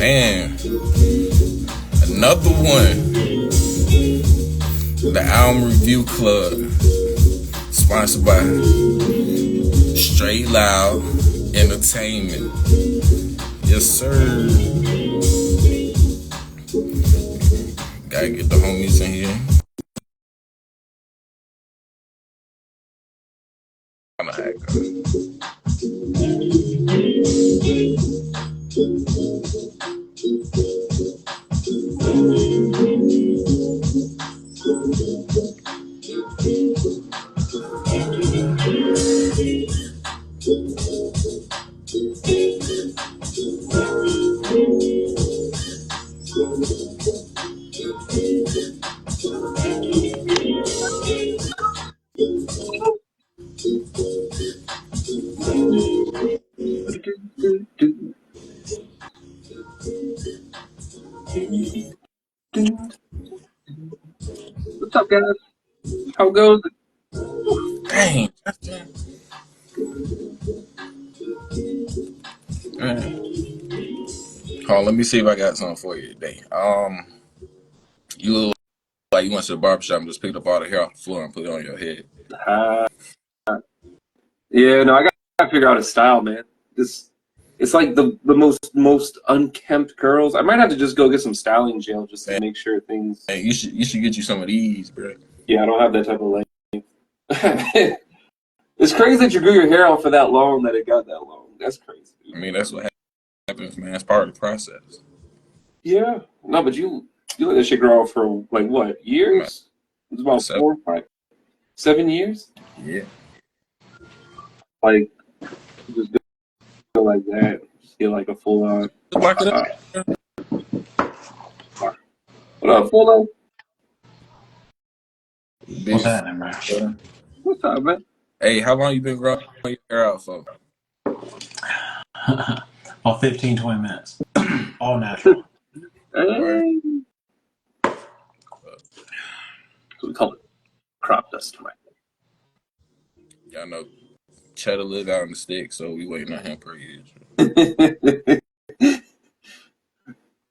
Man, another one. The Album Review Club, sponsored by Straight Loud Entertainment. Yes, sir. Gotta get the homies in here. What's up, guys? How goes it? Dang. Hold on, let me see if I got something for you today. You look like you went to the barbershop and just picked up all the hair off the floor and put it on your head. Yeah, no, I got to figure out a style, man. It's like the most unkempt curls. I might have to just go get some styling gel just to make sure things. Man, you should get you some of these, bro. Yeah, I don't have that type of length. It's crazy that you grew your hair out for that long, that it got that long. That's crazy. I mean, that's what happens, man. It's part of the process. Yeah. No, but you let that shit grow out for, like, what, years? It's about 4 or 5, 7 years? Yeah. Like, just go like that. Just get, like, a full-on. Lock it up. What up, full-on? What's happening, man? What's up, man? Hey, how long you been growing your hair out for? About 15, 20 minutes. All natural. Hey. So we call it crop dust, right? Y'all know Cheddar live out in the sticks, so we waiting on him per usual.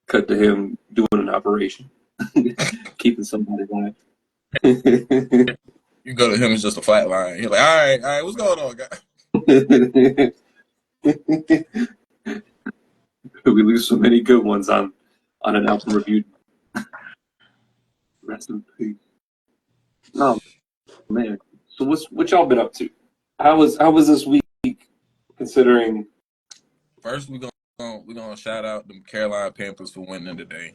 Cut to him doing an operation, keeping somebody alive. You go to him, it's just a flat line. He's like, all right, what's going on, guys? We lose so many good ones on an album review. Rest in peace. Oh man. So what y'all been up to? How was this week, considering? First, we're gonna shout out the Carolina Panthers for winning today.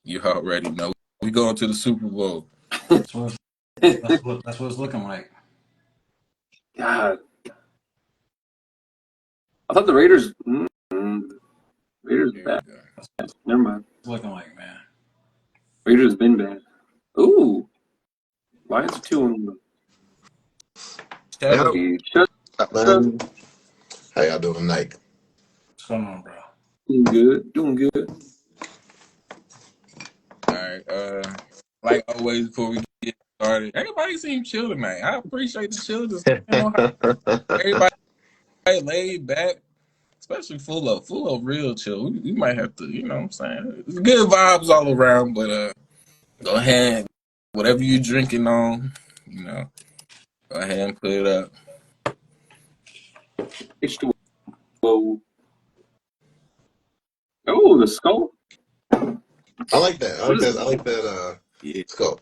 You already know. We going to the Super Bowl. That's what it's looking like. God, I thought the Raiders. Raiders bad. Never mind. It's looking like, man. Raiders been bad. Ooh, Lions are 2-1. Man. How y'all doing tonight? What's going on, bro? Doing good. All right. Like always, before we get started, everybody seems chill tonight. I appreciate the chillness. Everybody laid back, especially Fullo. Fullo real chill. We might have to, you know what I'm saying? It's good vibes all around, but go ahead, whatever you're drinking on, you know, go ahead and put it up. H2O. Oh, the skull. I like that. I like that. Yeah. Skull.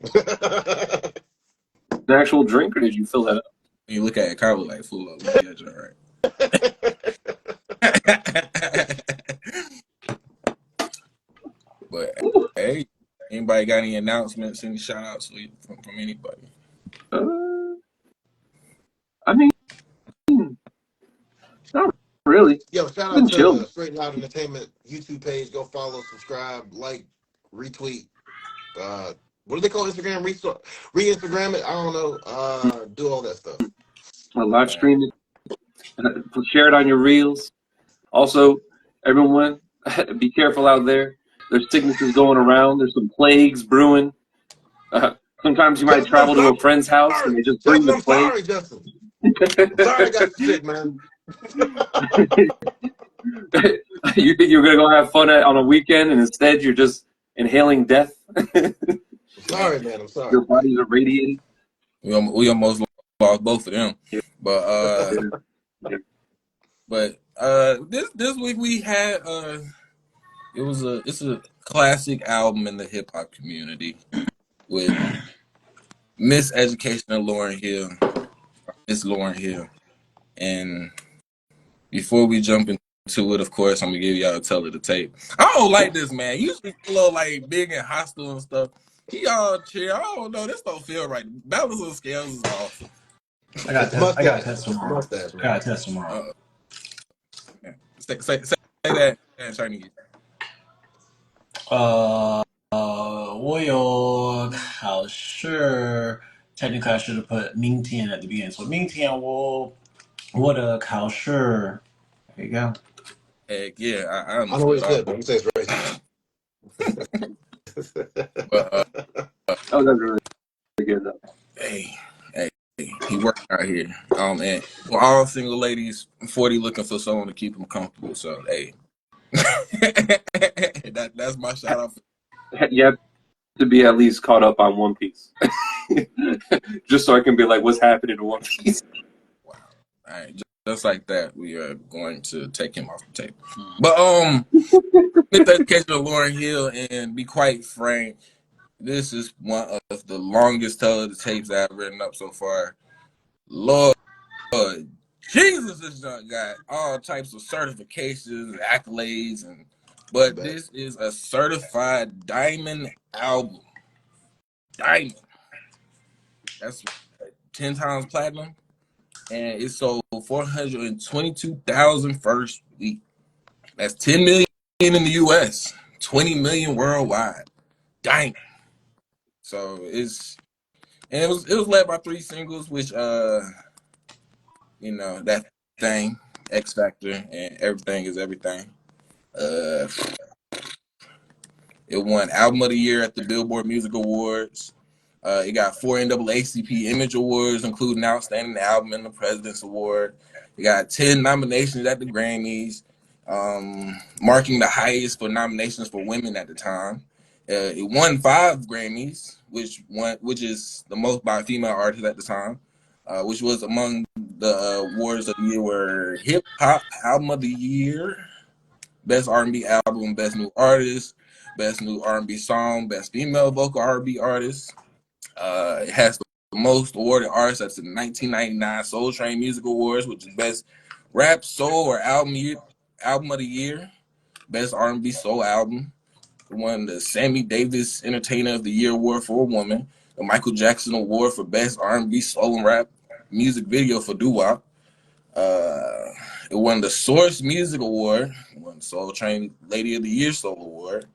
An actual drink, or did you fill that up? You look at it, kind of like Fullo. Yeah, that's all right. But hey, anybody got any announcements, any shout outs from anybody? I mean, not really. Yo, shout out to Straight Loud Entertainment YouTube page. Go follow, subscribe, like, retweet. What do they call Instagram? Re-Instagram it? I don't know. Do all that stuff. Live stream it. Share it on your reels. Also, everyone, be careful out there. There's sicknesses going around. There's some plagues brewing. Sometimes you might travel to a friend's house and they just bring the plague. Sorry, Justin. I'm sorry I got sick, man. You think you're gonna go have fun on a weekend, and instead you're just inhaling death. I'm Man, sorry, man. I'm sorry. Your body's irradiating. we almost lost both of them. Yeah, But yeah. this week we had it's a classic album in the hip hop community with Miseducation of Lauryn Hill, Miss Lauryn Hill. And before we jump into it, of course, I'm gonna give y'all a tell of the tape. I don't like this man. Usually a little like big and hostile and stuff. He all chill. I don't know. This don't feel right. Balance of the scales is off. It's the I got a mustache. test It's the tomorrow. mustache, I got man. a test tomorrow. Uh, say that in Chinese. 我有考试 technically I should have put 明天 at the beginning. So 明天我的考试 There you go. Heck yeah, I I know what he understood all. said, but I'm saying it's But racist. Oh, that's really good though. hey, hey, he working out here. And for all single ladies, 40 looking for someone to keep them comfortable. So hey, that's my shout out. You have to be at least caught up on One Piece, just so I can be like, what's happening to One Piece? Wow. All right, just like that, we are going to take him off the table. But with the education of Lauryn Hill, and be quite frank, this is one of the longest tell of the tapes I've written up so far. Lord Jesus, this junk got all types of certifications, accolades, I but bet. this is a certified diamond album. Diamond. That's 10 times platinum. And it sold 422,000 first week. That's 10 million in the US, 20 million worldwide. Diamond. So it was led by 3 singles, which that thing, X Factor, and Everything is Everything. Uh, it won Album of the Year at the Billboard Music Awards. It got 4 NAACP Image Awards, including Outstanding Album and the President's Award. It got 10 nominations at the Grammys, marking the highest for nominations for women at the time. It won 5 Grammys, which is the most by a female artist at the time. Which was among the awards of the year were Hip Hop Album of the Year, Best R&B Album, Best New Artist, Best New R&B Song, Best Female Vocal R&B Artist. It has the most awarded artists at the 1999 Soul Train Music Awards, which is Best Rap, Soul, or Album of the Year, Best R&B Soul Album. It won the Sammy Davis Entertainer of the Year Award for a woman, the Michael Jackson Award for Best R&B Soul and Rap Music Video for Doo Wop. It won the Source Music Award, it won the Soul Train Lady of the Year Soul Award,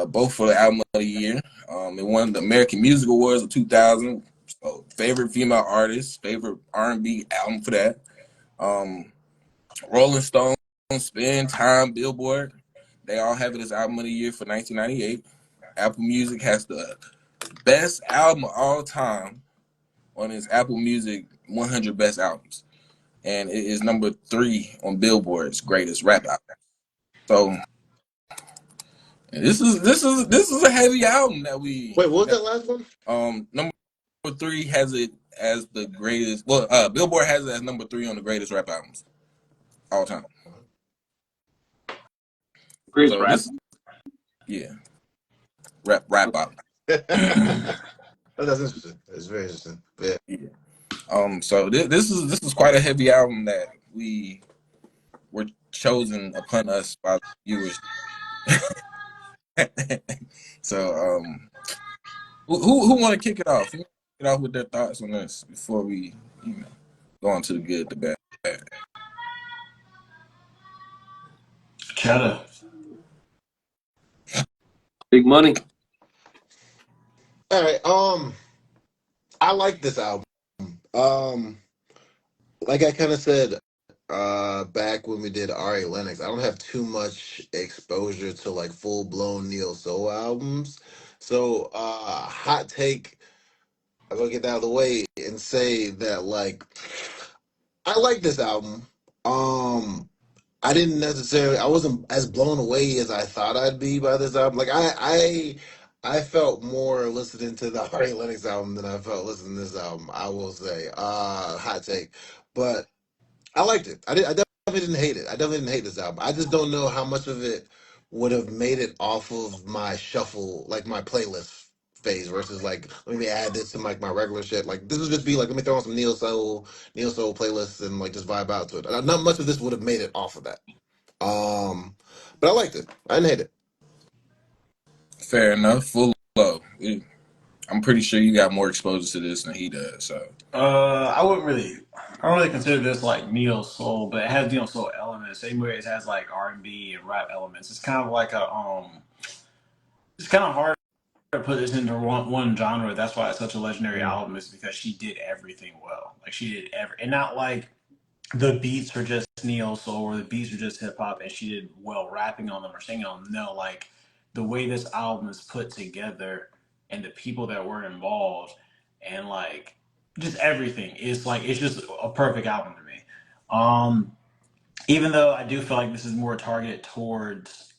both for the Album of the Year. It won the American Music Awards of 2000. So favorite female artist, favorite R&B album for that. Rolling Stone, Spin, Time, Billboard, they all have it as Album of the Year for 1998. Apple Music has the best album of all time on its Apple Music 100 Best Albums, and it is number 3 on Billboard's Greatest Rap Album. So this is a heavy album that we. Wait, what was that last one? Number 3 has it as the greatest. Well, Billboard has it as number 3 on the greatest rap albums all time. Great So rap. this, yeah, rap album. That's interesting. That's very interesting. Yeah. Yeah. So this is quite a heavy album that we were chosen upon us by the viewers. So who want to kick it off? Who kick it off with their thoughts on this before we go on to the good, the bad. Cheddar. Big money. All right. I like this album. Um, like I kind of said, back when we did Ari Lennox, I don't have too much exposure to like full blown neo soul albums. So, hot take. I'm gonna get that out of the way and say that like I like this album. Um, I didn't necessarily. I wasn't as blown away as I thought I'd be by this album. Like I felt more listening to the Ari Lennox album than I felt listening to this album. I will say, hot take, but I liked it. I definitely didn't hate it. I definitely didn't hate this album. I just don't know how much of it would have made it off of my shuffle, like my playlist phase, versus like let me add this to like my regular shit. Like this would just be like let me throw on some neo soul playlists and like just vibe out to it. Not much of this would have made it off of that. But I liked it. I didn't hate it. Fair enough. Full low. I'm pretty sure you got more exposure to this than he does. So I wouldn't really. I don't really consider this like neo soul, but it has neo soul elements. Same way it has like R&B and rap elements. It's kind of like a It's kind of hard to put this into one genre. That's why it's such a legendary Mm. album. Is because she did everything well. Like she did and not like the beats are just neo soul or the beats are just hip hop, and she did well rapping on them or singing on them. No, like the way this album is put together and the people that were involved and like just everything is like it's just a perfect album to me. Even though I do feel like this is more targeted towards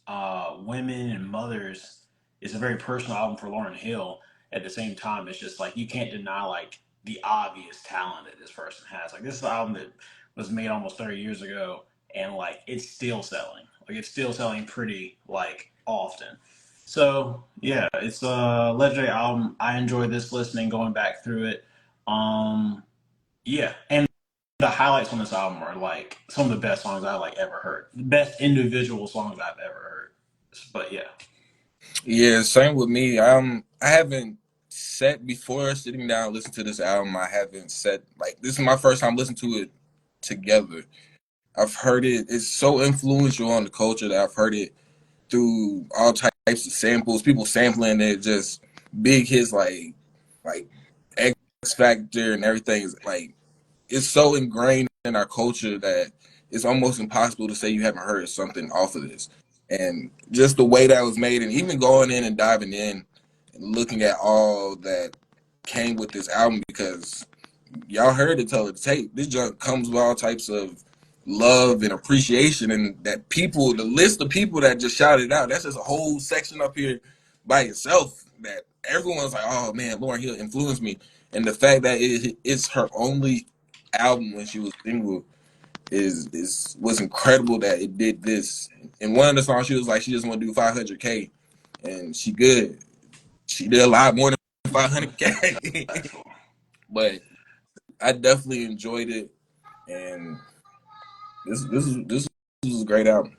women and mothers, it's a very personal album for Lauryn Hill. At the same time, it's just like you can't deny like the obvious talent that this person has. Like this is an album that was made almost 30 years ago, and like it's still selling. Like it's still selling pretty like often. So yeah, it's a legendary album. I enjoyed this listening, going back through it. Yeah, and the highlights on this album are like some of the best songs I like ever heard. The best individual songs I've ever heard. But yeah. yeah, same with me. I haven't sat before sitting down and listening to this album. I haven't sat like this is my first time listening to it together. I've heard it. It's so influential on the culture that I've heard it through all types of samples. People sampling it, just big hits like X Factor and everything is like it's so ingrained in our culture that it's almost impossible to say you haven't heard something off of this. And just the way that was made, and even going in and diving in and looking at all that came with this album, because y'all heard it tell it tape. This junk comes with all types of love and appreciation, and that people, the list of people that just shouted out, that's just a whole section up here by itself. That everyone's like, "Oh man, Lauryn Hill influenced me," and the fact that it's her only album when she was single is was incredible that it did this. And one of the songs she was like, she just want to do 500K, and she good. She did a lot more than 500K, Factual. but I definitely enjoyed it, and this is a great album.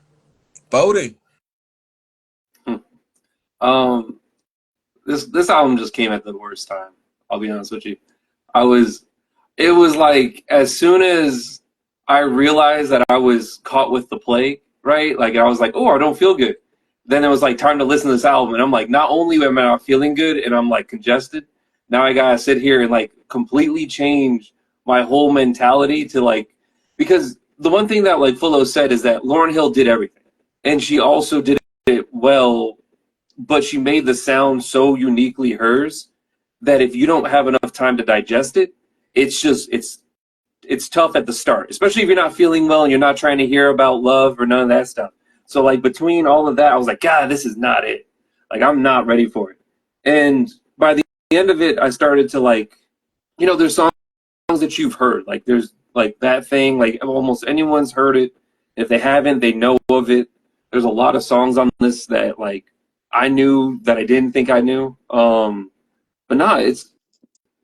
Voting. Um, this album just came at the worst time. I'll be honest with you. I was, it was like as soon as I realized that I was caught with the plague, right? Like I was like, oh, I don't feel good. Then it was like time to listen to this album, and I'm like, not only am I not feeling good, and I'm like congested, now I gotta sit here and like completely change my whole mentality to like, because the one thing that like Fullo said is that Lauryn Hill did everything, and she also did it well, but she made the sound so uniquely hers that if you don't have enough time to digest it, it's just it's tough at the start, especially if you're not feeling well and you're not trying to hear about love or none of that stuff. So like between all of that, I was like, God, this is not it. Like I'm not ready for it. And by the end of it, I started to like, there's songs that you've heard. Like there's like that thing, like almost anyone's heard it. If they haven't, they know of it. There's a lot of songs on this that like I knew that I didn't think I knew. But no, Flag,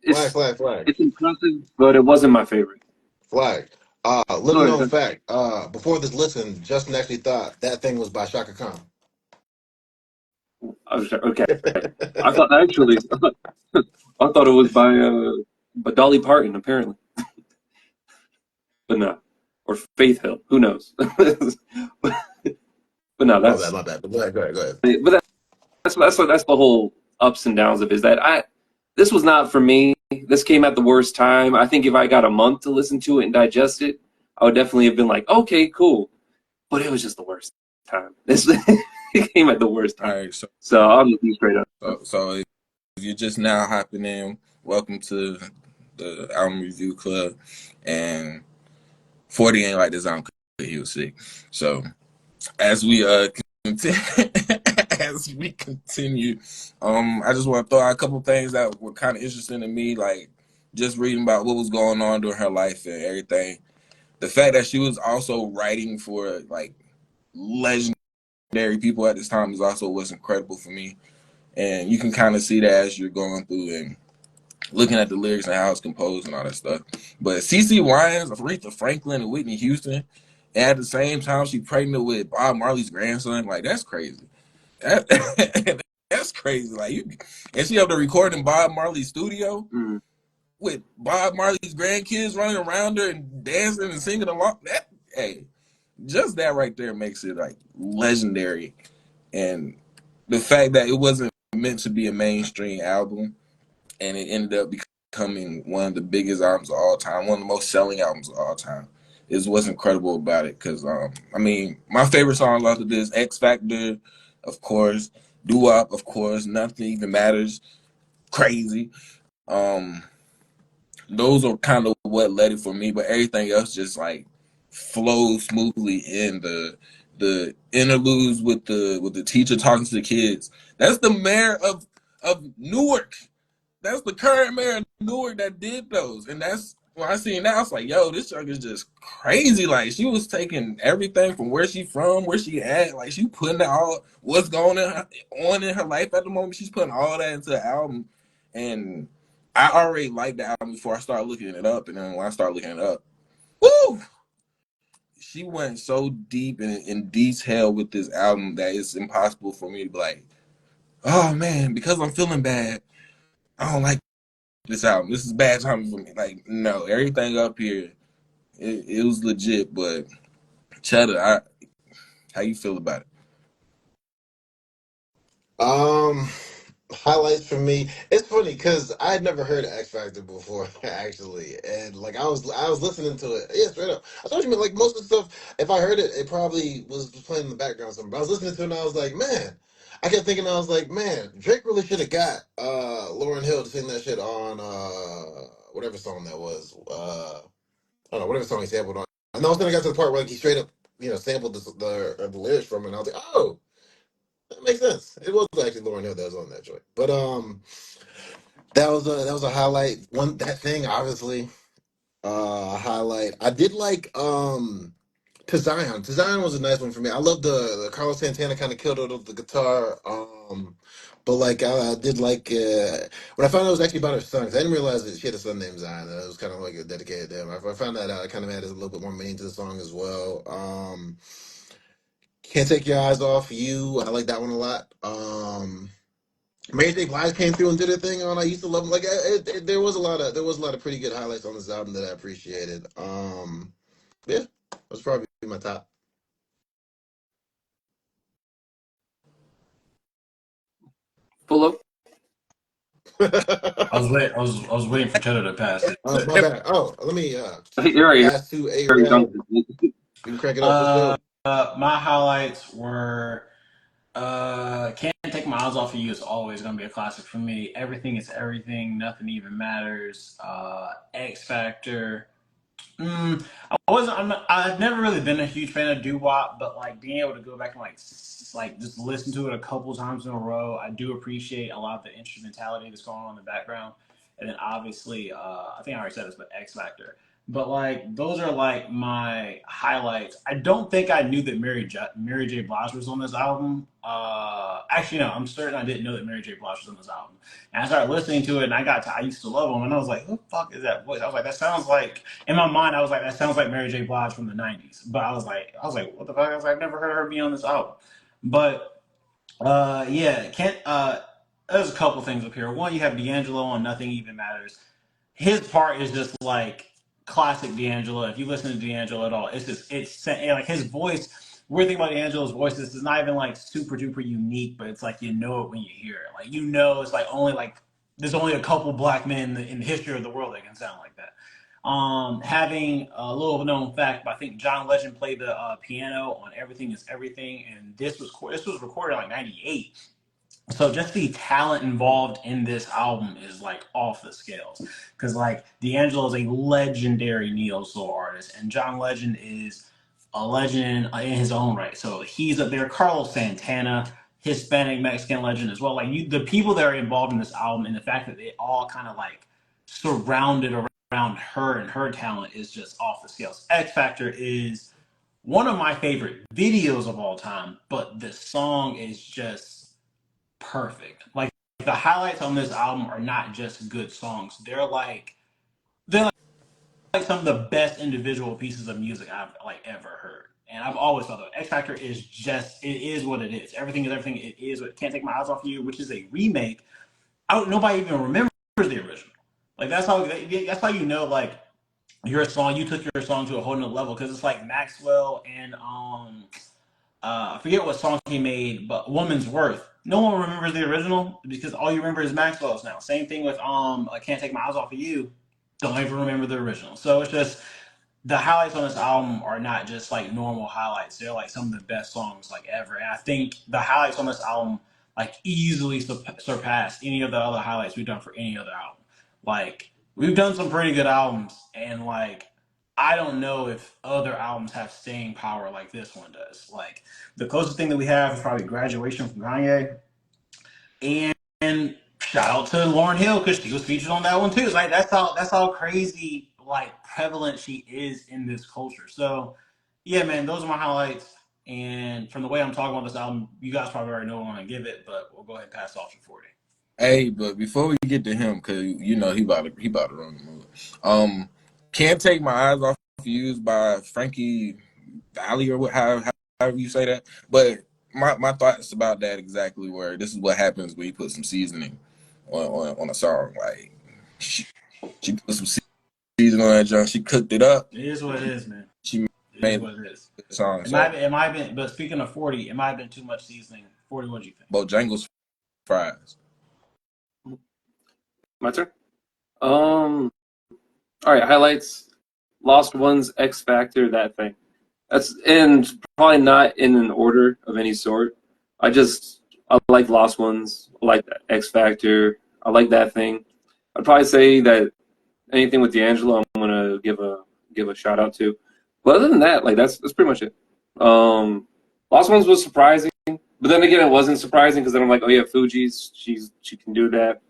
it's flag, flag, it's impressive, but it wasn't my favorite. flag. Go Little known ahead. fact. Before this listen, Justin actually thought that thing was by Shaka Khan. I was okay. I thought actually, I thought it was by Dolly Parton apparently, but no, or Faith Hill. Who knows? but no, My bad, my bad. But go ahead, go ahead. but that's the whole ups and downs of it, is that this was not for me. This came at the worst time. I think if I got a month to listen to it and digest it, I would definitely have been like, okay, cool. But it was just the worst time. This it came at the worst All time. right, So I'm just be straight up. so if you're just now hopping in, welcome to the album review club. And 40 ain't like this album he was sick. So as we as we continue, I just want to throw out a couple things that were kind of interesting to me, like just reading about what was going on during her life and everything. The fact that she was also writing for like legendary people at this time is also what's incredible for me. And you can kind of see that as you're going through and looking at the lyrics and how it's composed and all that stuff. But CeCe Winans, Aretha Franklin, and Whitney Houston, and at the same time she pregnant with Bob Marley's grandson, like that's crazy. That's crazy. Like you, and she up to recording Bob Marley's studio with Bob Marley's grandkids running around her and dancing and singing along. That hey, just that right there makes it like legendary. And the fact that it wasn't meant to be a mainstream album and it ended up becoming one of the biggest albums of all time, one of the most selling albums of all time, is what's incredible about it. Because I mean, my favorite song off of this, X Factor, of course, Doo Wop, of course, Nothing Even Matters, Crazy. Um, those are kind of what led it for me, but everything else just like flows smoothly in the interludes with the teacher talking to the kids. That's the mayor of Newark. That's the current mayor of Newark that did those. And that's when I seen that, I was like, yo, this junk is just crazy. Like she was taking everything from where she from, where she at, like she putting all what's going on in her life at the moment. She's putting all that into the album. And I already liked the album before I started looking it up. And then when I started looking it up, woo! She went so deep in detail with this album that it's impossible for me to be like, oh man, because I'm feeling bad, I don't like this album. This is bad timing for me. Like, no, everything up here, it was legit. But Cheddar, how you feel about it? Um, Highlights for me. It's funny because I had never heard of X Factor before, actually, and like I was listening to it. Yeah, straight up. I thought you meant like most of the stuff. If I heard it, it probably was playing in the background somewhere. But I was listening to it and I was like, man. I kept thinking I was like, man, Drake really should have got Lauryn Hill to sing that shit on whatever song that was. I don't know, whatever song he sampled on. And then I got to the part where like he straight up, sampled the lyrics from it, and I was like, oh, that makes sense. It was actually Lauryn Hill that was on that joint. But that was a highlight. That thing obviously a highlight. I did like To Zion. To Zion was a nice one for me. I love the Carlos Santana kind of killed it with the guitar. But like I did like when I found out it was actually about her son, 'cause I didn't realize that she had a son named Zion. It was kind of like dedicated to him. I found that out. I kind of added a little bit more meaning to the song as well. Can't Take Your Eyes Off You. I like that one a lot. Mary J. Blige came through and did her thing on. I used to love him. Like there was a lot of pretty good highlights on this album that I appreciated. Yeah, that was probably my top. Full I was waiting for Cheddar to pass My it. bad. Oh, let me You're right. pass to A You're Rod. right. You can crank it up. Let's uh, go. my highlights were Can't Take My Eyes Off of You is always gonna be a classic for me. Everything is everything. Nothing even matters. X Factor. I wasn't. I've never really been a huge fan of doo wop, but like being able to go back and like just listen to it a couple times in a row, I do appreciate a lot of the instrumentality that's going on in the background. And then obviously, I think I already said this, but X Factor. But like those are like my highlights. I don't think I knew that Mary J. Blige was on this album. Actually, no, I'm certain I didn't know that Mary J. Blige was on this album. And I started listening to it, and I used to love him, and I was like, who the fuck is that voice? I was like, that sounds like in my mind, I was like, that sounds like Mary J. Blige from the '90s. But I was like, what the fuck? I was like, I've never heard her be on this album. But yeah, can't. There's a couple things up here. One, you have D'Angelo on "Nothing Even Matters." His part is just like classic D'Angelo. If you listen to D'Angelo at all, it's like his voice. Weird thing about D'Angelo's voice is it's not even like super duper unique, but it's like you know it when you hear it. Like it's like only like there's only a couple black men in the history of the world that can sound like that. Having a little known fact, but I think John Legend played the piano on "Everything Is Everything," and this was recorded in like '98. So just the talent involved in this album is like off the scales, because like D'Angelo is a legendary neo soul artist, and John Legend is a legend in his own right. So he's up there. Carlos Santana, Hispanic Mexican legend as well. Like the people that are involved in this album and the fact that they all kind of like surrounded around her and her talent is just off the scales. X Factor is one of my favorite videos of all time, but the song is just perfect. Like the highlights on this album are not just good songs. They're like some of the best individual pieces of music I've like ever heard. And I've always thought that X Factor is just it is what it is. Everything is everything. It is what Can't Take My Eyes Off You, which is a remake. Nobody even remembers the original. Like that's how you know like your song. You took your song to a whole nother level because it's like Maxwell and I forget what song he made, but Woman's Worth. No one remembers the original because all you remember is Maxwell's now. Same thing with I Can't Take My Eyes Off of You. Don't even remember the original. So it's just the highlights on this album are not just like normal highlights. They're like some of the best songs like ever. And I think the highlights on this album like easily surpass any of the other highlights we've done for any other album. Like we've done some pretty good albums, and like I don't know if other albums have staying power like this one does. Like the closest thing that we have is probably Graduation from Kanye, and shout out to Lauryn Hill because she was featured on that one too. It's like that's how crazy like prevalent she is in this culture. So yeah, man, those are my highlights. And from the way I'm talking about this album, you guys probably already know what I'm gonna give it, but we'll go ahead and pass off to 40. Hey, but before we get to him, cause you know he about to run the movie. Can't Take My Eyes Off You is by Frankie Valli or however you say that. But my thoughts about that exactly were this is what happens when you put some seasoning on a song. Like she put some seasoning on that junk. She cooked it up. It is what it is, man. She It is made what it is. the song. It might So it might have been, but speaking of 40, it might have been too much seasoning. 40, what do you think? Bojangles fries. My turn. All right, highlights. Lost Ones, X Factor, that thing. That's and probably not in an order of any sort. I like Lost Ones. I like X Factor. I like that thing. I'd probably say that anything with D'Angelo, I'm gonna give a shout out to. But other than that, like that's pretty much it. Lost Ones was surprising, but then again, it wasn't surprising because then I'm like, oh yeah, Fuji's she can do that.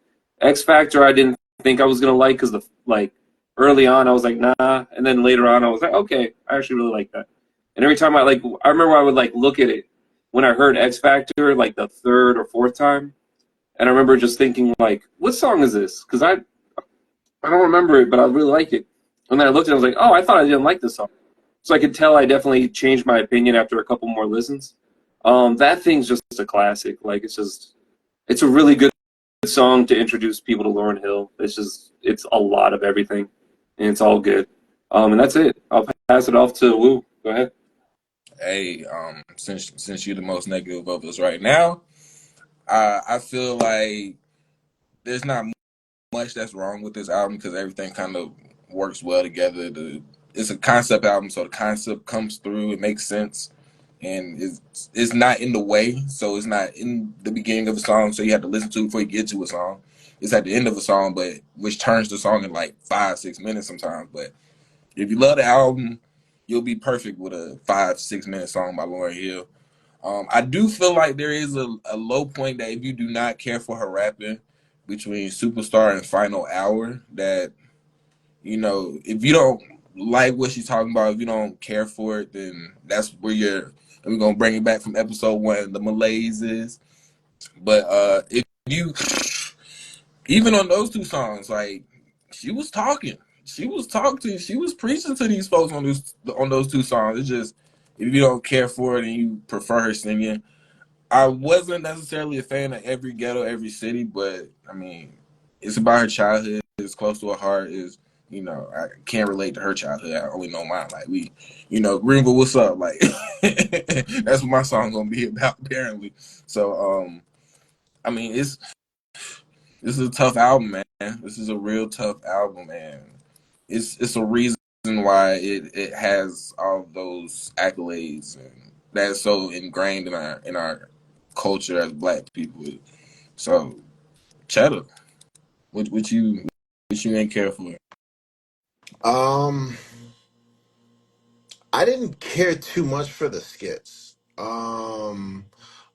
X Factor, I didn't think I was gonna like because the like early on I was like nah, and then later on I was like okay, I actually really like that. And every time I remember I would like look at it when I heard X Factor like the third or fourth time, and I remember just thinking like, what song is this? Because I don't remember it, but I really like it. And then I looked at it, I was like, oh, I thought I didn't like this song. So I could tell I definitely changed my opinion after a couple more listens. That thing's just a classic. Like it's a really good song to introduce people to Lauryn Hill. It's a lot of everything, and it's all good. And that's it. I'll pass it off to Woo. Go ahead. Hey, since you're the most negative of us right now, I feel like there's not much that's wrong with this album because everything kind of works well together. It's a concept album, so the concept comes through. It makes sense, and it's not in the way. So it's not in the beginning of a song, so you have to listen to it before you get to a song. It's at the end of a song, but which turns the song in like 5-6 minutes sometimes. But if you love the album, you'll be perfect with a 5-6 minute song by Lauryn Hill. I do feel like there is a low point that if you do not care for her rapping between Superstar and Final Hour, that, you know, if you don't like what she's talking about, if you don't care for it, then that's where and we're going to bring it back from episode 1, the malaise is. But if you, even on those two songs, like, she was talking. She was preaching to these folks on those two songs. It's just, if you don't care for it and you prefer her singing, I wasn't necessarily a fan of Every Ghetto, Every City, but I mean, it's about her childhood. It's close to her heart. You know, I can't relate to her childhood. I only know mine. Like Greenville, what's up? Like that's what my song's gonna be about, apparently. So, I mean, this is a tough album, man. This is a real tough album, man. It's a reason why it has all those accolades, and that's so ingrained in our culture as Black people. So, Cheddar, what you ain't care for? Um, I didn't care too much for the skits.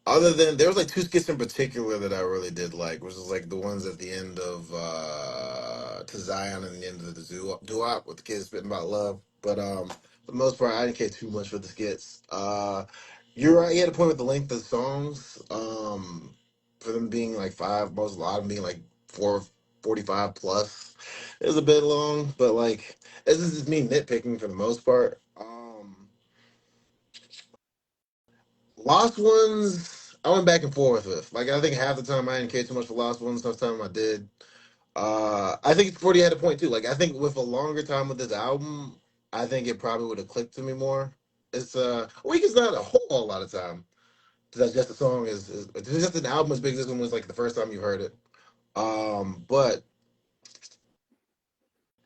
Other than there was like two skits in particular that I really did like, which was like the ones at the end of To Zion and the end of the Doo-Wop with the kids spitting about love. But for the most part, I didn't care too much for the skits. You're right. You had a point with the length of the songs. For them being like five, most a lot of them being like 4:45 plus. It was a bit long, but like this is just me nitpicking for the most part. Lost Ones, I went back and forth with. Like, I think half the time I didn't care too much for Lost Ones, half the time I did. I think 40 had a point too. Like, I think with a longer time with this album, I think it probably would have clicked to me more. It's a week is not a whole lot of time. That's just a song is it's just an album as big as this one was like the first time you heard it. But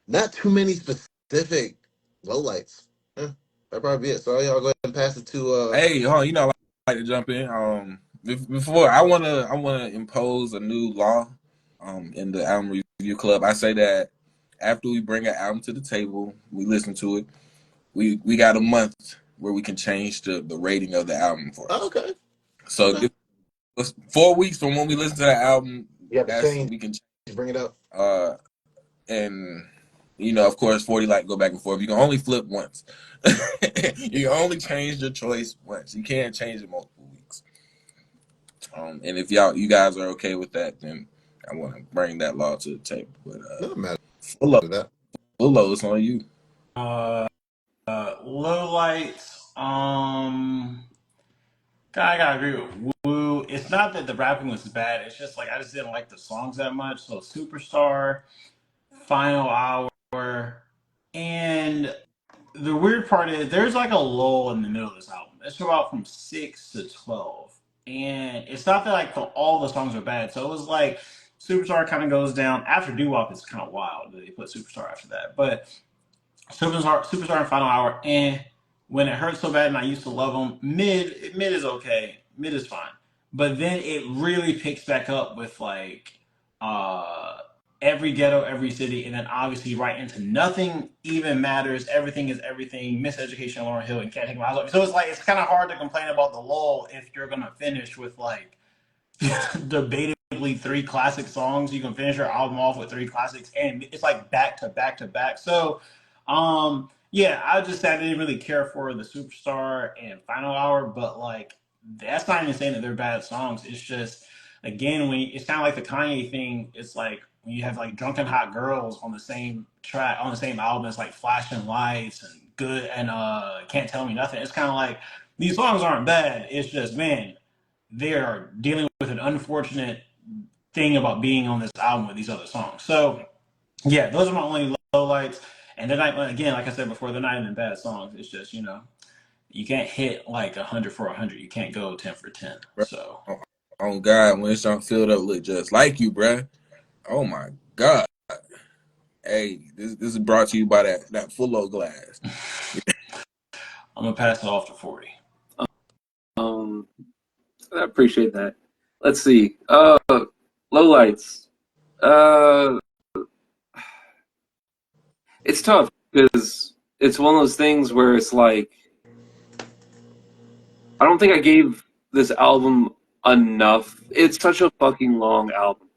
not too many specific lowlights. Yeah, that'd probably be it. So y'all go ahead and pass it to Hey, you know, I like to jump in. Before I wanna impose a new law, in the album review club. I say that after we bring an album to the table, we listen to it. We got a month where we can change the rating of the album for oh, us. okay. So Okay. give us 4 weeks from when we listen to the album. You have to That's change, we can bring it up. uh and you know, of course, 40 like go back and forth. You can only flip once. You can only change your choice once. You can't change it multiple weeks. And if you guys are okay with that, then I want to bring that law to the table. But Doesn't matter full to that. it's on you. Low lights. I gotta agree with Woo. It's not that the rapping was bad. It's just like I just didn't like the songs that much. So Superstar, Final Hour, and the weird part is there's like a lull in the middle of this album. It's about from 6 to 12, and it's not that like all the songs are bad. So it was like Superstar kind of goes down after Doo Wop. It's kind of wild that they put Superstar after that, but Superstar and Final Hour, and when it hurts so bad, and I used to love them. Mid is okay. Mid is fine, but then it really picks back up with like uh every ghetto, every city, and then obviously right into Nothing Even Matters. Everything is everything. Miseducation of Lauryn Hill and Can't Take My Eyes Off You. So it's like it's kind of hard to complain about the lull if you're gonna finish with like debatably three classic songs. You can finish your album off with three classics, and it's like back to back to back. So, yeah, I just I didn't really care for the Superstar and Final Hour, but like that's not even saying that they're bad songs. It's just again when it's kind of like the Kanye thing. It's like when you have like Drunken Hot Girls on the same track on the same album. It's like Flashing Lights and Good and Can't Tell Me Nothing. It's kind of like these songs aren't bad. It's just man they are dealing with an unfortunate thing about being on this album with these other songs. So yeah, those are my only lowlights. And they're not again, like I said before, they're not even bad songs. It's just you can't hit like 100 for 100. You can't go 10 for 10. Bruh. So On God, when it's on filled up, look just like you, bruh. Oh my God. Hey, this is brought to you by that Fullo glass. I'm gonna pass it off to 40. Um, I appreciate that. Let's see. Lowlights. Uh, it's tough because it's one of those things where it's like I don't think I gave this album enough. It's such a fucking long album,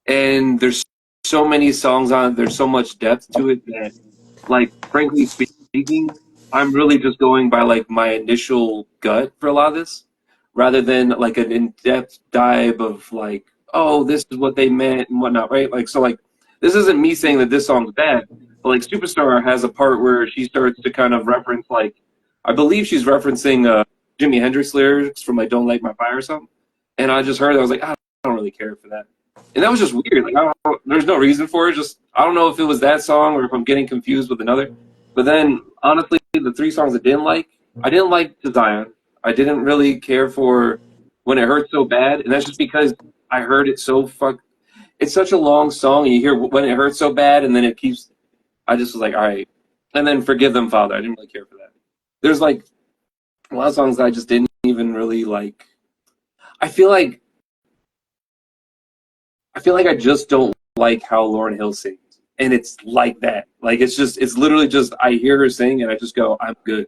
and there's so many songs on it. There's so much depth to it that, like, frankly speaking, I'm really just going by like my initial gut for a lot of this, rather than like an in-depth dive of like, oh, this is what they meant and whatnot, right? Like, so like, this isn't me saying that this song's bad, but like, Superstar has a part where she starts to kind of reference like, I believe she's referencing Jimi Hendrix lyrics from like "Don't Light My Fire" or something, and I just heard it. I was like, I don't really care for that, and that was just weird. Like, there's no reason for it. Just I don't know if it was that song or if I'm getting confused with another. But then, honestly, the three songs I didn't like "To Zion." I didn't really care for "When It Hurts So Bad," and that's just because I heard it so fuck. It's such a long song, and you hear "When It Hurts So Bad," and then it keeps. I just was like, all right, and then "Forgive Them, Father." I didn't really care for that. There's like a lot of songs that I just didn't even really like. I feel like I just don't like how Lauryn Hill sings, and it's like that. Like it's literally just I hear her sing and I just go, I'm good.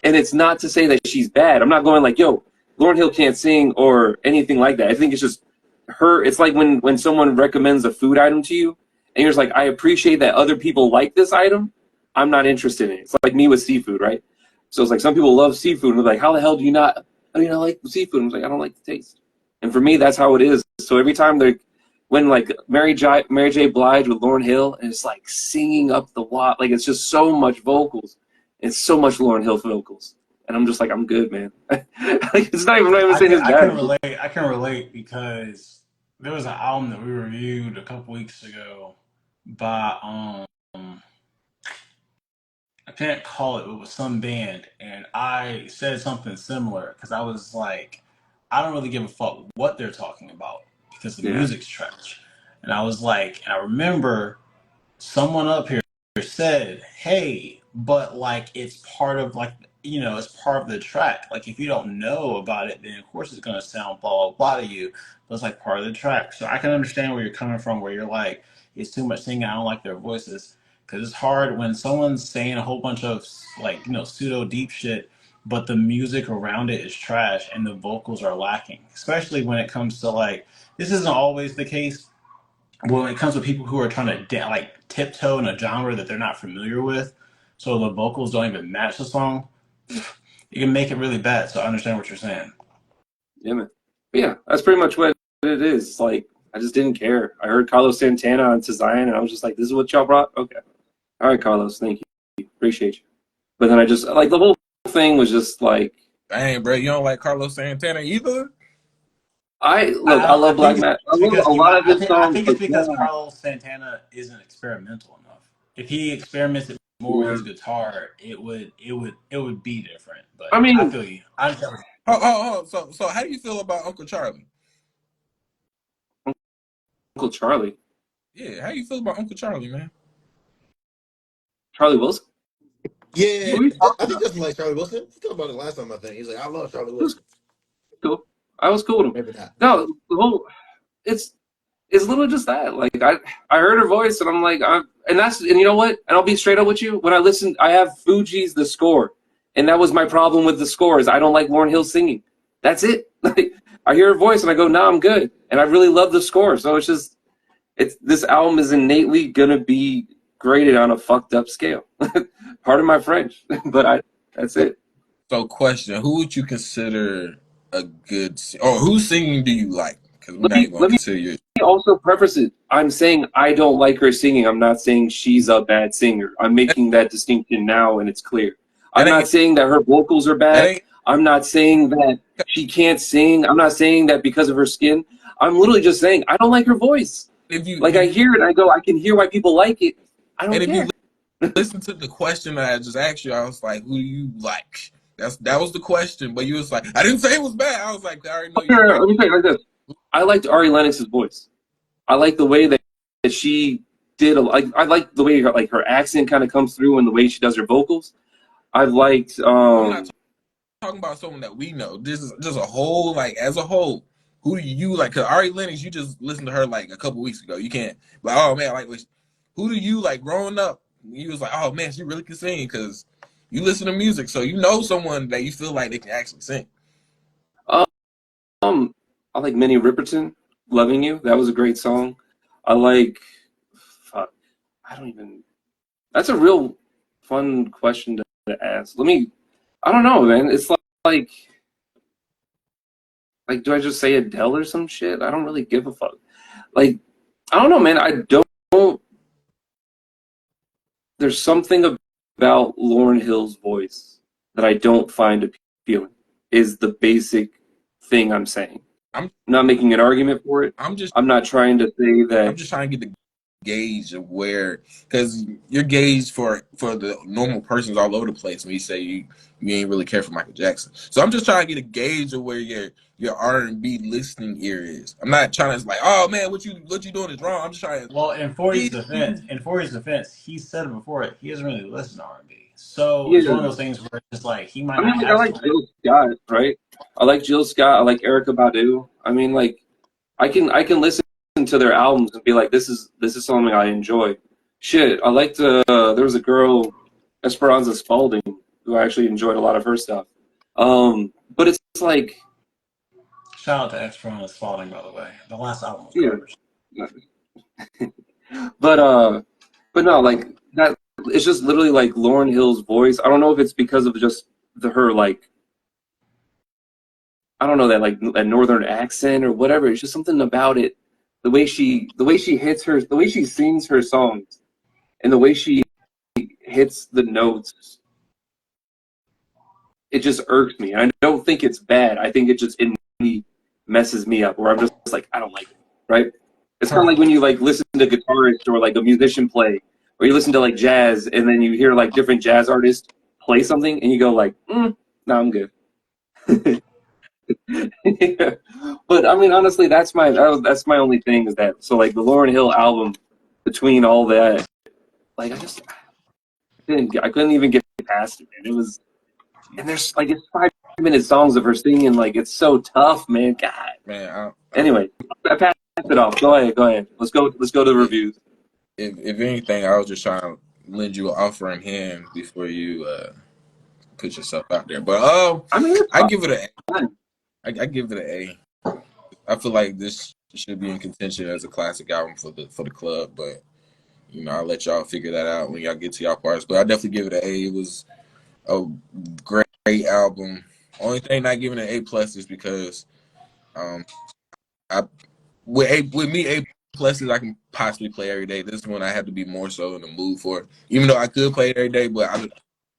And it's not to say that she's bad. I'm not going like, yo, Lauryn Hill can't sing or anything like that. I think it's just her. It's like when someone recommends a food item to you, and you're just like, I appreciate that other people like this item. I'm not interested in it. It's like me with seafood, right? So it's like some people love seafood, and they're like, how the hell do you not? How do you not like seafood? And I was like, I don't like the taste. And for me, that's how it is. So every time when like Mary J. Blige with Lauryn Hill, and it's like singing up the wall, like it's just so much vocals. It's so much Lauryn Hill vocals, and I'm just like, I'm good, man. Like it's not even. I'm not even saying it's I bad. can relate. I can relate because there was an album that we reviewed a couple weeks ago by I can't call it. It was some band, and I said something similar because I was like, I don't really give a fuck what they're talking about because the Yeah, music's trash. And I was like, and I remember someone up here said, "Hey, but like it's part of like it's part of the track. Like if you don't know about it, then of course it's gonna sound blah blah blah to you. But it's like part of the track. So I can understand where you're coming from, where you're like, it's too much singing. I don't like their voices because it's hard when someone's saying a whole bunch of like pseudo deep shit, but the music around it is trash and the vocals are lacking. Especially when it comes to like this isn't always the case when it comes to people who are trying to like tiptoe in a genre that they're not familiar with, so the vocals don't even match the song, it can make it really bad. So I understand what you're saying. yeah, man. But yeah, that's pretty much what it is. It's like I just didn't care. I heard Carlos Santana on To Zion, and I was just like, this is what y'all brought. Okay, all right, Carlos, thank you, appreciate you. But then I just like the whole thing was just like, Dang, bro, you don't like Carlos Santana either? I love I think Black Matt. I it's love because a he lot might. of his I songs, think but it's because God, Carlos Santana isn't experimental enough. If he experimented more with yeah. his guitar, it would be different. I But I mean, feel you. I understand. Oh. So how do you feel about Uncle Charlie? Uncle Charlie, Yeah, how you feel about Uncle Charlie, man? Charlie Wilson. Yeah, Yeah, Who are you I talking think about? that's like Charlie Wilson. We talked about it last time. I think he's like, I love Charlie It was Wilson. cool. I was cool with him. Maybe not. No, the whole it's it's literally just that. Like I heard her voice and I'm like, and you know what? And I'll be straight up with you. When I listen, I have Fuji's The Score, and that was my problem with the score is I don't like Lauryn Hill singing. That's it. Like I hear her voice and I go, nah, I'm good. And I really love the score. So it's this album is innately gonna be graded on a fucked up scale. Pardon my French, but that's it. So, question: who would you consider a good, or whose singing do you like? Because we're Let not me even going let to me consider you. also preface it. I'm saying I don't like her singing. I'm not saying she's a bad singer. I'm That, making that distinction now, and it's clear. that I'm not ain't saying that her vocals are that bad. ain't I'm not saying that she can't sing. I'm not saying that because of her skin. I'm literally just saying I don't like her voice. if you Like I hear it, and I go, I can hear why people like it. I don't and if you care. listen to the question that I just asked you, I was like, who do you like? That was the question, but you was like, I didn't say it was bad. I was like, I already know you don't Here, like. let me say it like this. I liked Ari Lennox's voice. I like the way that she did. I like the way her accent kind of comes through and the way she does her vocals. I liked I'm not talking about someone that we know. This is just a whole, like, as a whole. Who do you like? Because Ari Lennox, you just listened to her like a couple weeks ago. You can't like, oh man, like, who do you like growing up? You was like, oh man, she really can sing because you listen to music, so you know someone that you feel like they can actually sing. um I like Minnie Riperton, "Loving You." That was a great song. I like fuck, I don't even. That's a real fun question to ask. I don't know, man. It's like do I just say Adele or some shit? I don't really give a fuck. Like I don't know, man. I don't. There's something about Lauryn Hill's voice that I don't find appealing. Is the basic thing I'm saying. I'm I'm not making an argument for it. I'm just I'm not trying to say I'm that. just trying to get the gauge of where, because your gauge for the normal person's all over the place when you say you ain't really care for Michael Jackson. So I'm just trying to get a gauge of where your R&B listening ear is. I'm not trying to like, oh man, what you doing is wrong. I'm just trying to Well, in see. 40's defense, he said it before it. He doesn't really listen to R&B, so it's one of Yeah, those things where it's just like he might I mean, not like I have like something. Jill Scott, right? I like Jill Scott. I like Erica Badu. I mean, like I can listen to their albums and be like, this is something I enjoy. Shit, I liked. There was a girl, Esperanza Spalding. who I actually enjoyed a lot of her stuff. But it's like, Shout out to X Pro and Spalding, by the way. The last album was yeah, garbage. but no, like that. It's just literally like Lauryn Hill's voice. I don't know if it's because of just her like, I don't know, that like a northern accent or whatever. It's just something about it. The way she hits her, the way she sings her songs, and the way she hits the notes, it just irks me. And I don't think it's bad. I think it just innately messes me up, where I'm just like, I don't like it. Right? It's kind of like when you like listen to guitarists or like a musician play, or you listen to like jazz, and then you hear like different jazz artists play something, and you go like, no, I'm good. Yeah. But I mean, honestly, that's my only thing is that. So like the Lauryn Hill album, between all that, like I couldn't even get past it, man. It was, and there's like it's 5 minute songs of her singing, like it's so tough, man. God. Man, Anyway, I passed it off. Go ahead. Let's go to the reviews. if anything, I was just trying to lend you an offering hand before you put yourself out there. But I mean, it's I give it a fine. I give it an A. I feel like this should be in contention as a classic album for the club, but you know, I'll let y'all figure that out when y'all get to y'all parts. But I definitely give it an A. It was a great album. Only thing not giving it an A+ is because I with me A+ is I can possibly play every day. This one I have to be more so in the mood for it. Even though I could play it every day, but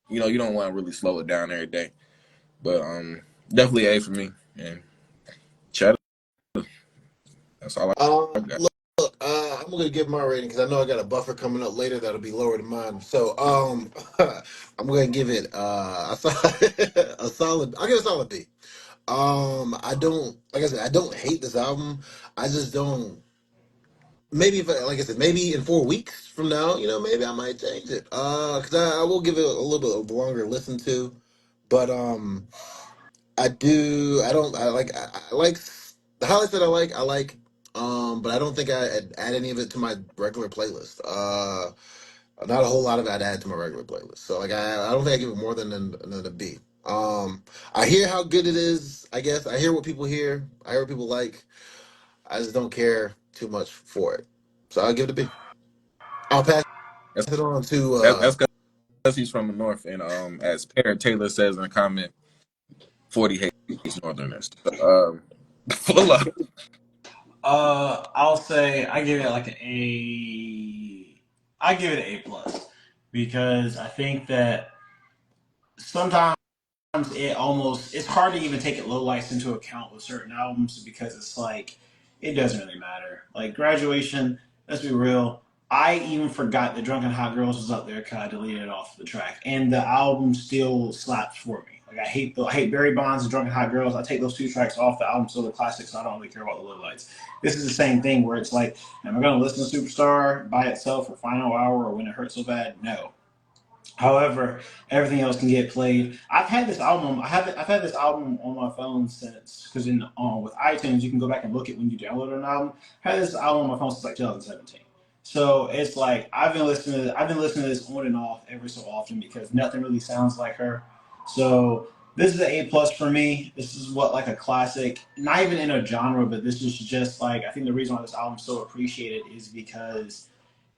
you know, you don't want to really slow it down every day. But definitely A for me. And chat. That's all I got. Look, I'm gonna give my rating because I know I got a buffer coming up later that'll be lower than mine. So, I'm gonna give it a solid. I'll give it a solid B. I don't, like I said, I don't hate this album. I just don't. Maybe if, like I said, maybe in 4 weeks from now, maybe I might change it. Because I will give it a little bit of longer listen to. But I do. I don't. I like the highlights that I like. But I don't think I'd add any of it to my regular playlist. Not a whole lot of it I'd add to my regular playlist. So like I don't think I give it more than a B. I hear how good it is. I guess I hear what people hear. I hear what people like. I just don't care too much for it. So I'll give it a B. I'll pass That's it on to that's because he's from the north, and as Parrot Taylor says in a comment, 40 hates Northerners. So, full up. I'll say I give it like an A. I give it an A+ because I think that sometimes it's hard to even take it low lights into account with certain albums because it's like it doesn't really matter. Like Graduation, let's be real. I even forgot that Drunken Hot Girls was up there because I deleted it off the track, and the album still slaps for me. Like I hate Barry Bonds and Drunken Hot Girls. I take those two tracks off the album, so the classics. So I don't really care about the low lights. This is the same thing where it's like, am I going to listen to Superstar by itself or Final Hour or When It Hurts So Bad? No. However, everything else can get played. I've had this album. I've had this album on my phone since because with iTunes you can go back and look at when you download an album. I've had this album on my phone since like 2017. So it's like I've been listening to this on and off every so often because nothing really sounds like her. So this is an A+ for me. This is what like a classic, not even in a genre, but this is just like I think the reason why this album's so appreciated is because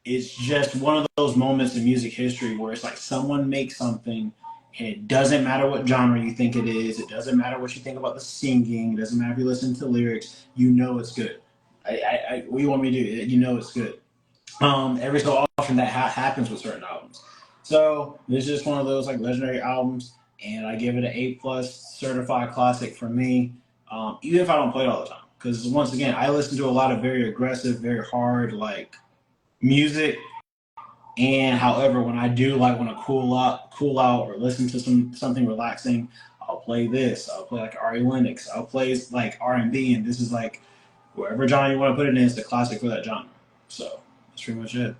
it's just one of those moments in music history where it's like someone makes something and it doesn't matter what genre you think it is. It doesn't matter what you think about the singing. It doesn't matter if you listen to the lyrics. You know it's good. What do you want me to do? You know it's good. Every so often that happens with certain albums. So this is just one of those like legendary albums, and I give it an A+ certified classic for me. Even if I don't play it all the time, because once again, I listen to a lot of very aggressive, very hard like music. And however, when I do like want to cool out, or listen to something relaxing, I'll play this. I'll play like Ari Lennox. I'll play like R&B, and this is like wherever genre you want to put it in, it's the classic for that genre. So that's pretty much it.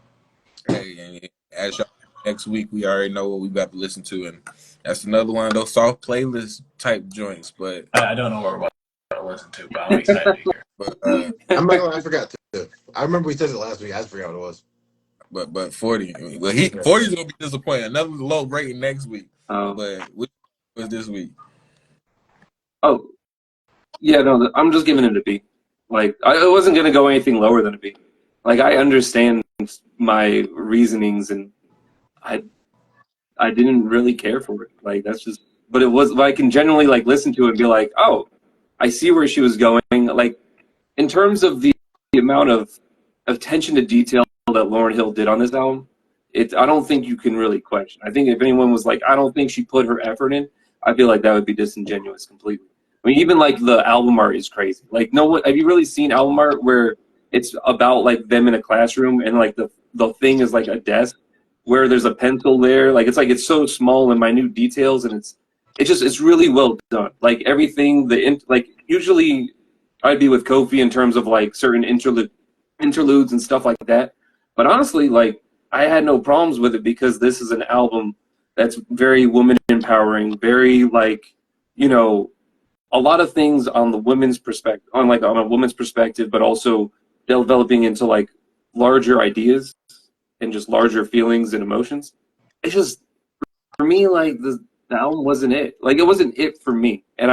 Hey, and as y'all next week, we already know what we about to listen to, and that's another one of those soft playlist type joints. But I don't know what we're about to listen to, but I'm excited to hear. but I'm not gonna. I forgot to. I remember we said it last week. I just forgot what it was. but 40. Well, 40's gonna be disappointed. Another low rating next week. Oh, but which was this week? oh, yeah. No, I'm just giving it a B. Like I wasn't gonna go anything lower than a B. Like I understand my reasonings, and I I didn't really care for it. Like that's just, but it was. But I can genuinely like listen to it and be like, oh, I see where she was going. Like in terms of the amount of attention to detail that Lauryn Hill did on this album, I don't think you can really question. I think if anyone was like, I don't think she put her effort in, I feel like that would be disingenuous completely. I mean, even like the album art is crazy. Like, no one have you really seen album art where it's about like them in a classroom and like the thing is like a desk where there's a pencil there. Like it's so small and minute details, and it's really well done. Like everything like usually I'd be with Kofi in terms of like certain interludes and stuff like that. But honestly, like I had no problems with it because this is an album that's very woman empowering, very like, you know, a lot of things on the women's perspective, on a woman's perspective, but also developing into like larger ideas and just larger feelings and emotions. It's just for me, like the album wasn't it. Like it wasn't it for me, and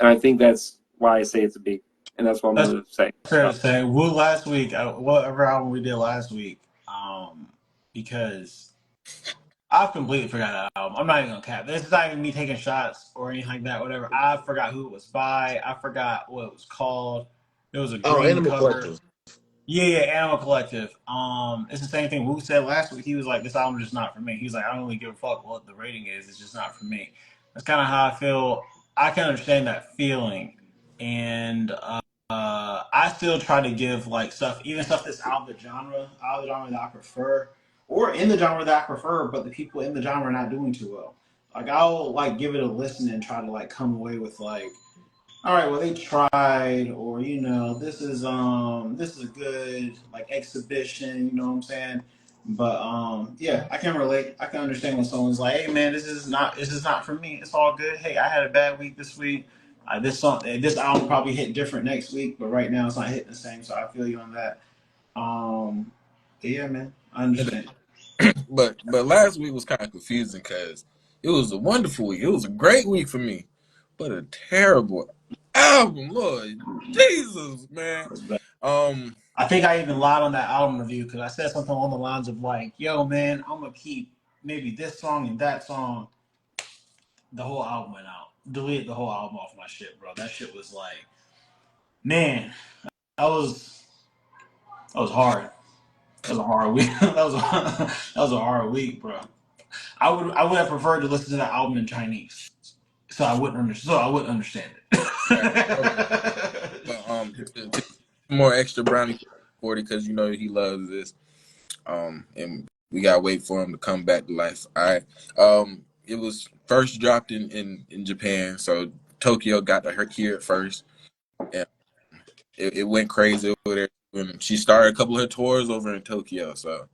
I think that's why I say it's a B, and that's what I'm That's gonna say. fair to say. Woo last week, whatever album we did last week, because I've completely forgot that album. I'm not even gonna cap. This is not even me taking shots or anything like that. Whatever. I forgot who it was by. I forgot what it was called. It was a Oh, green Animal cover. Collective. Yeah, Animal Collective. It's the same thing Wu said last week. He was like, "This album is just not for me." He's like, "I don't really give a fuck what the rating is. It's just not for me." That's kind of how I feel. I can understand that feeling, and I still try to give like stuff, even stuff that's out of the genre that I prefer, or in the genre that I prefer, but the people in the genre are not doing too well. Like I'll like give it a listen and try to like come away with like, all right, well they tried, or this is a good like exhibition, you know what I'm saying? But yeah, I can relate. I can understand when someone's like, hey man, this is not for me. It's all good. Hey, I had a bad week this week. This album probably hit different next week, but right now it's not hitting the same. So I feel you on that. Um, yeah, man, I And understand. but last week was kind of confusing because it was a wonderful week. It was a great week for me, but a terrible album. Lord Jesus, man. Um, I think I even lied on that album review because I said something along the lines of like, "Yo, man, I'm gonna keep maybe this song and that song." The whole album went out. Deleted the whole album off my shit, bro. That shit was like, man, that was that was hard. That was a hard week. That was a hard week, bro. I would have preferred to listen to that album in Chinese, so I wouldn't understand right. Okay. it. But to more extra brownie for it because you know he loves this. And we gotta wait for him to come back to life. All right. It was first dropped in Japan, so Tokyo got to hear it first. And it went crazy over there. And she started a couple of her tours over in Tokyo, so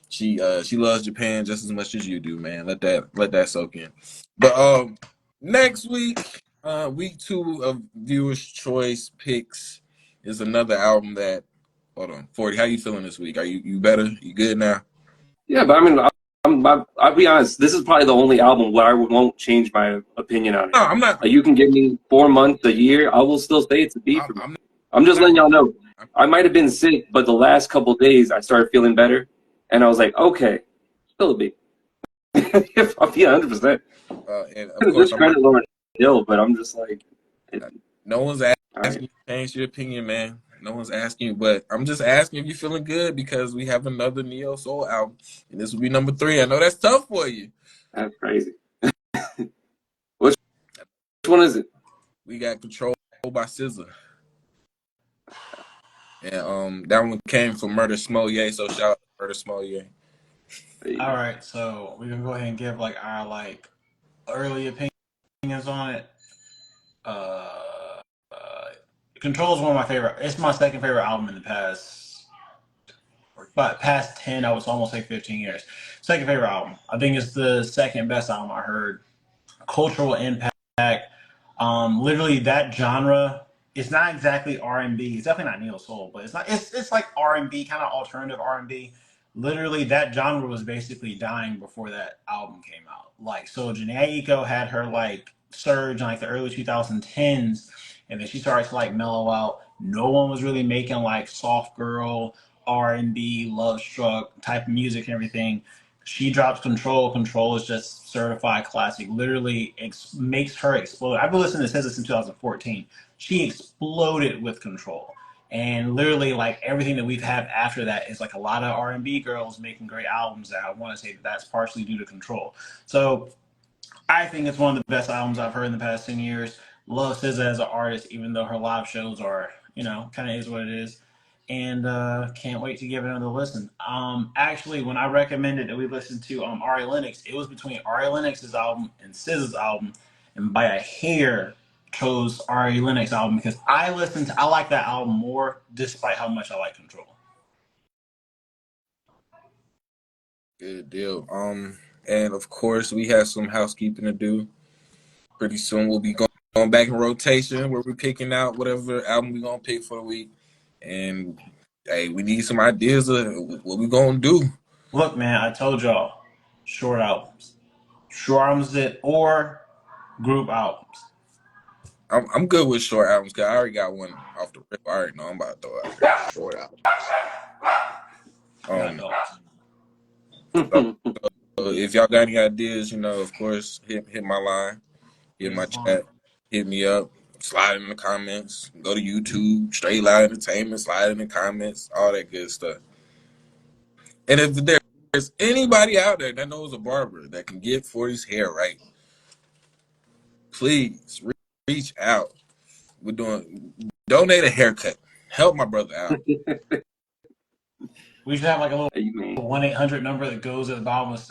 she loves Japan just as much as you do, man. Let that soak in. But next week, week 2 of viewers' choice picks is another album that. Hold on, 40. How you feeling this week? Are you better? You good now? Yeah, but I mean, I'll be honest. This is probably the only album where I won't change my opinion on it. No, I'm not. Like, you can give me 4 months, a year, I will still say it's a B for me. I'm I'm just not. letting y'all know. I'm, I might have been sick, but the last couple days I started feeling better, and I was like, okay, still a B. I'll be 100%. and of course, I'm not. Discredit Lauryn Hill, but I'm just like, No one's all right, asking you to change your opinion, man. No one's asking you, but I'm just asking if you're feeling good because we have another Neo Soul album, and this will be number 3. I know that's tough for you. that's crazy. Which one is it? We got Control by SZA, and that one came from Murder Smolye, so shout out to Murder Smolye. All right, so we're gonna go ahead and give like our like early opinions on it. Uh, uh, Control is one of my favorite. It's my second favorite album in the past 10. I would almost say 15 years. Second favorite album. I think it's the second best album I heard. Cultural impact. Literally that genre. It's not exactly R&B. It's definitely not neo soul, but it's not. It's like R&B, kind of alternative R&B. literally that genre was basically dying before that album came out. Like, so Janae Eiko had her like surge in like the early 2010s, and then she started to like mellow out. No one was really making like soft girl R&B, love struck type of music and everything. She drops Control. Control is just certified classic. Literally makes her explode. I've been listening to SZA since 2014. She exploded with Control, and literally like everything that we've had after that is like a lot of R&B girls making great albums. That I want to say that's partially due to Control. So I think it's one of the best albums I've heard in the past 10 years. Love SZA as an artist, even though her live shows are, kind of is what it is. And can't wait to give it another listen. Actually, when I recommended that we listen to Ari Lennox, it was between Ari Lennox's album and SZA's album, and by a hair chose Ari Lennox album because I like that album more, despite how much I like Control. Good deal. And of course, we have some housekeeping to do. Pretty soon, we'll be going back in rotation where we're picking out whatever album we're gonna pick for the week. And hey, we need some ideas of what we're gonna do. Look, man, I told y'all, short albums, or group albums. I'm good with short albums because I already got one off the rip. I already know I'm about to throw out there. Short albums. Got So if y'all got any ideas, of course, hit my line, hit my chat, hit me up, slide in the comments, go to YouTube, Straight Loud Entertainment, slide in the comments, all that good stuff. And if there's anybody out there that knows a barber that can get 40's hair right, please reach out. Donate a haircut. Help my brother out. We should have like a little Amen. 1-800 number that goes at the bottom of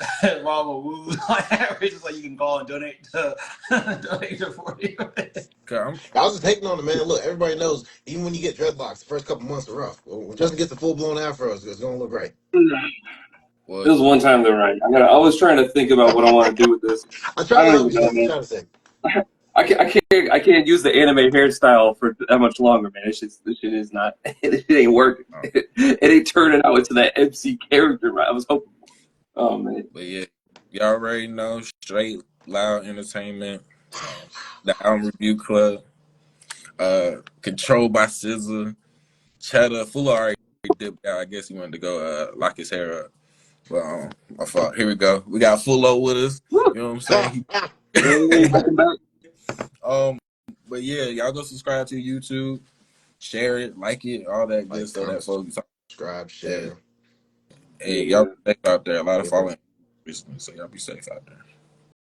Woo's just like you can call and donate to 40. I was just hating on the man. Look, everybody knows, even when you get dreadlocks, the first couple months are rough. When Justin gets the full blown afros, it's gonna look right. It was one time though, right? I was trying to think about what I want to do with this. I'm trying to I help don't you, even know, Justin. I'm trying to say. I can't use the anime hairstyle for that much longer, man. This shit is not. It ain't working. It ain't turning out into that MC character I was hoping for. Oh man. But yeah, y'all already know Straight Loud Entertainment, the Album Review Club, Controlled by SZA, Cheddar. Fuller already dipped out. I guess he wanted to go lock his hair up. But my fault. Here we go. We got Fullo with us. You know what I'm saying? Hey, welcome back. But yeah, y'all go subscribe to YouTube, share it, like it, all that good stuff. That folks subscribe, share. Hey, y'all be safe out there. A lot of following recently, so y'all be safe out there.